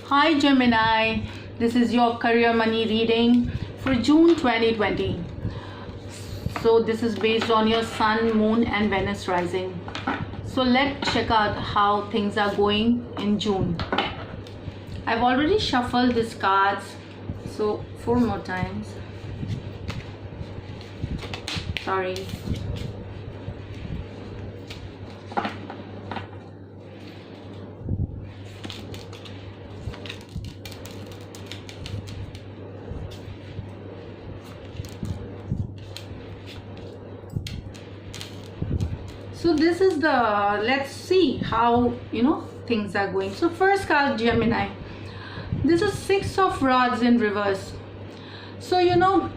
Hi Gemini, this is your career money reading for June 2020. So this is based on your Sun, Moon and Venus rising. So let's check out how things are going in June. I've already shuffled these cards, so 4 more times. Sorry. So this is the, let's see how things are going. So first card, Gemini. This is 6 of Rods in reverse. So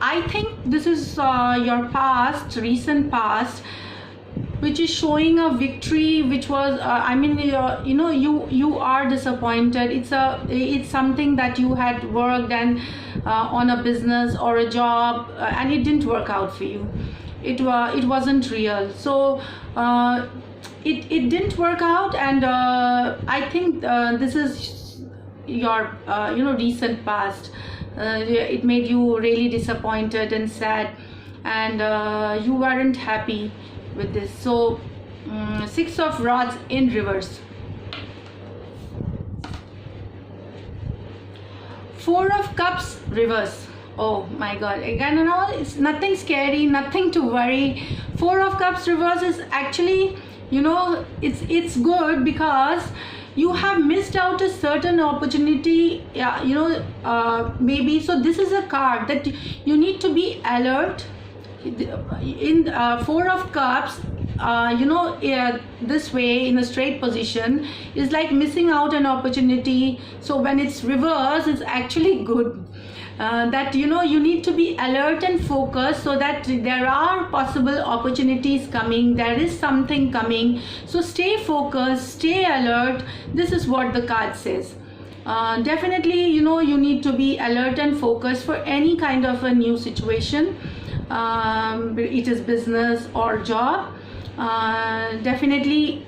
I think this is your past, recent past, which is showing a victory, which was you are disappointed. It's something that you had worked and on a business or a job, and it didn't work out for you. It wasn't real. So it didn't work out, and I think this is your recent past. It made you really disappointed and sad, and you weren't happy with this. So 6 of Rods in reverse. 4 of Cups reverse. Oh my god, again and all, it's nothing scary, nothing to worry. 4 of Cups reverse is actually, it's good because you have missed out a certain opportunity, maybe. So this is a card that you need to be alert. In 4 of Cups, this way in a straight position is like missing out an opportunity. So when it's reverse, it's actually good. That you need to be alert and focused, so that there are possible opportunities coming, there is something coming. So stay focused, stay alert. This is what the card says. Definitely you need to be alert and focused for any kind of a new situation, it is business or job. Definitely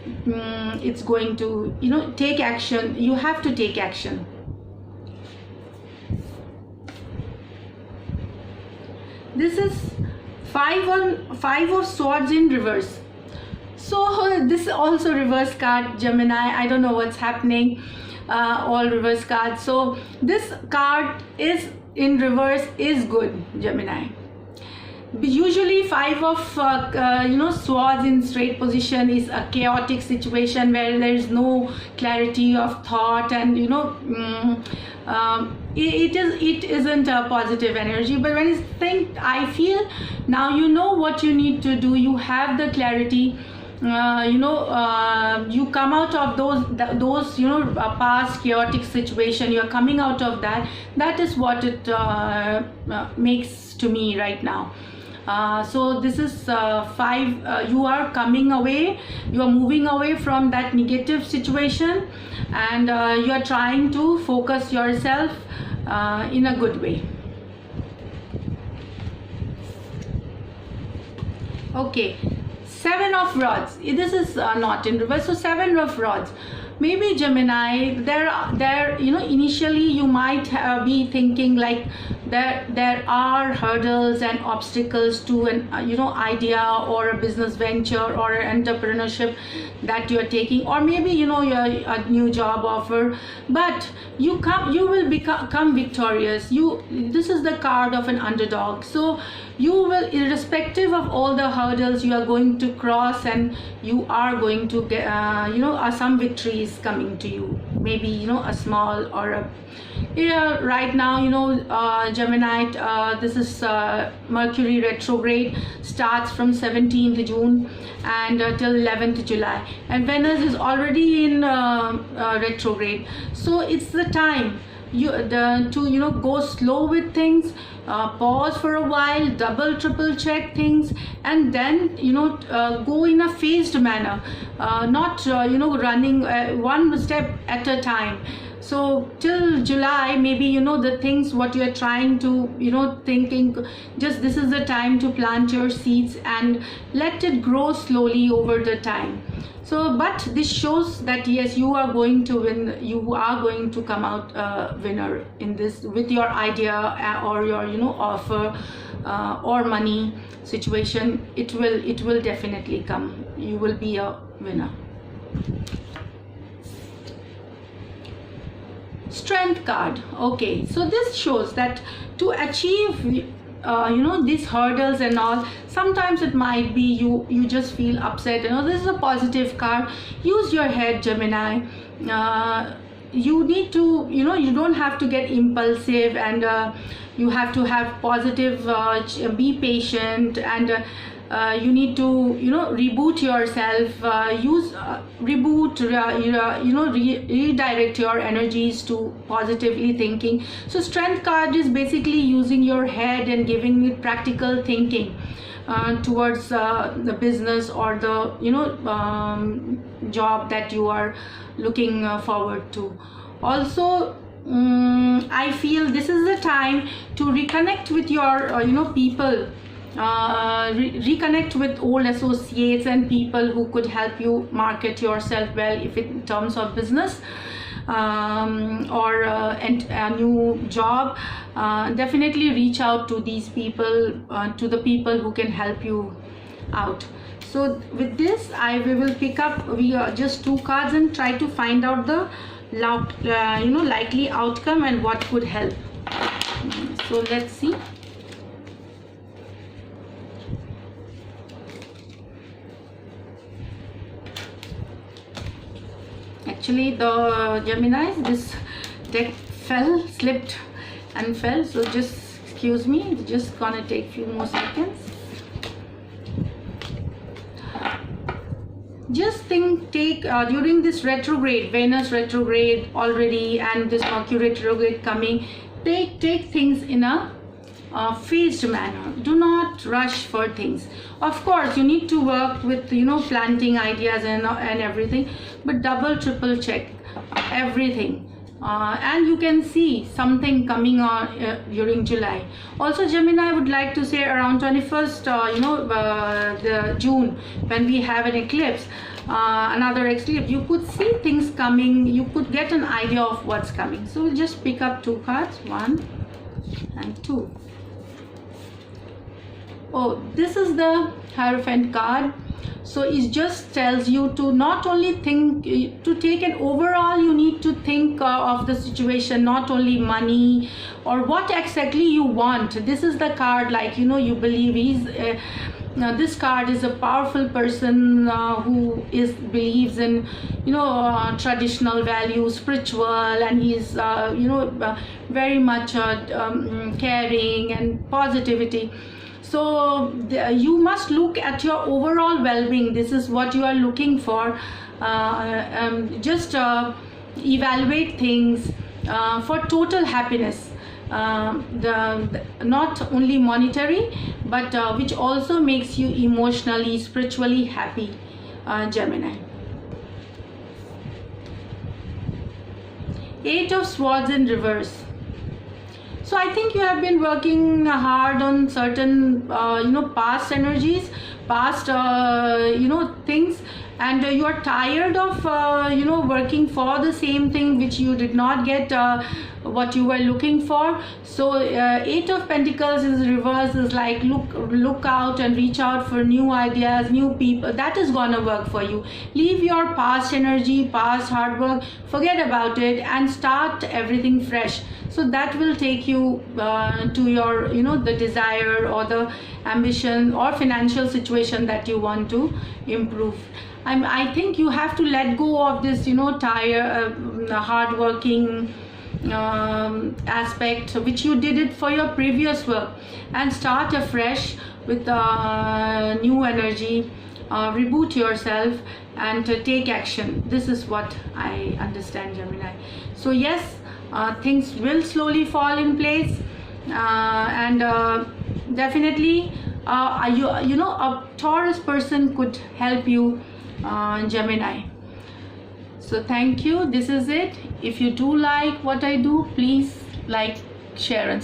it's going to take action. You have to take action. This is 5 of Swords in reverse. So this is also reverse card, Gemini. I don't know what's happening. All reverse cards. So this card is in reverse is good, Gemini. Usually 5 of Swords in straight position is a chaotic situation where there is no clarity of thought, and it isn't a positive energy. But when you think, I feel now what you need to do. You have the clarity. You come out of those past chaotic situation. You are coming out of that. That is what it makes to me right now. So this is 5. You are coming away, you are moving away from that negative situation, and you are trying to focus yourself in a good way. Okay, 7 of Rods. This is not in reverse. So 7 of Rods. Maybe Gemini, there initially you might be thinking like there are hurdles and obstacles to an idea or a business venture or an entrepreneurship that you are taking, or maybe your a new job offer, but you will become victorious. This is the card of an underdog. So you will, irrespective of all the hurdles you are going to cross, and you are going to get some victories coming to you. Maybe a small or a right now Gemini, this is Mercury retrograde starts from 17th June and till 11th July, and Venus is already in retrograde. So it's the time to go slow with things, pause for a while, double triple check things, and then go in a phased manner, not running one step at a time. So till July, maybe the things what you're trying to thinking, just this is the time to plant your seeds and let it grow slowly over the time. So but this shows that yes, you are going to win, you are going to come out a winner in this with your idea or your offer or money situation. It will definitely come. You will be a winner. Strength card. Okay, so this shows that to achieve these hurdles and all, sometimes it might be you just feel upset. This is a positive card. Use your head, Gemini. You need to, you don't have to get impulsive, and you have to have positive, be patient, and you need to reboot yourself, redirect your energies to positively thinking. So strength card is basically using your head and giving it practical thinking towards the business or the job that you are looking forward to. Also, I feel this is the time to reconnect with your people, reconnect with old associates and people who could help you market yourself well, if in terms of business or a new job. Definitely reach out to these people, to the people who can help you out. So with this, we will pick up just 2 cards and try to find out the likely outcome and what could help. So let's see. Actually, the Geminis, this deck slipped and fell, so just excuse me, it's just gonna take few more seconds. Just take during this retrograde, Venus retrograde already, and this Mercury retrograde coming, take things in a phased manner. Do not rush for things. Of course, you need to work with planting ideas and everything, but double triple check everything. And you can see something coming on during July. Also, Gemini, would like to say around 21st the June, when we have an eclipse, another eclipse, you could see things coming, you could get an idea of what's coming. So we'll just pick up 2 cards, 1 and 2. Oh, this is the Hierophant card. So it just tells you to not only think, to take an overall, you need to think of the situation, not only money or what exactly you want. This is the card, like you believe he's this card is a powerful person who believes in traditional values, spiritual, and he's very much caring and positivity. So you must look at your overall well-being. This is what you are looking for. Just evaluate things for total happiness. Not only monetary, but which also makes you emotionally, spiritually happy, Gemini. 8 of Swords in reverse. So I think you have been working hard on certain past energies, past things, and you are tired of working for the same thing which you did not get what you were looking for. So 8 of Pentacles is reverse, is like look out and reach out for new ideas, new people. That is gonna work for you. Leave your past energy, past hard work, forget about it, and start everything fresh. So that will take you to your the desire or the ambition or financial situation that you want to improve. I think you have to let go of this hard working aspect which you did it for your previous work, and start afresh with new energy. Reboot yourself and take action. This is what I understand, Gemini. So yes, things will slowly fall in place, and definitely a Taurus person could help you, Gemini. So thank you. This is it. If you do like what I do, please like, share and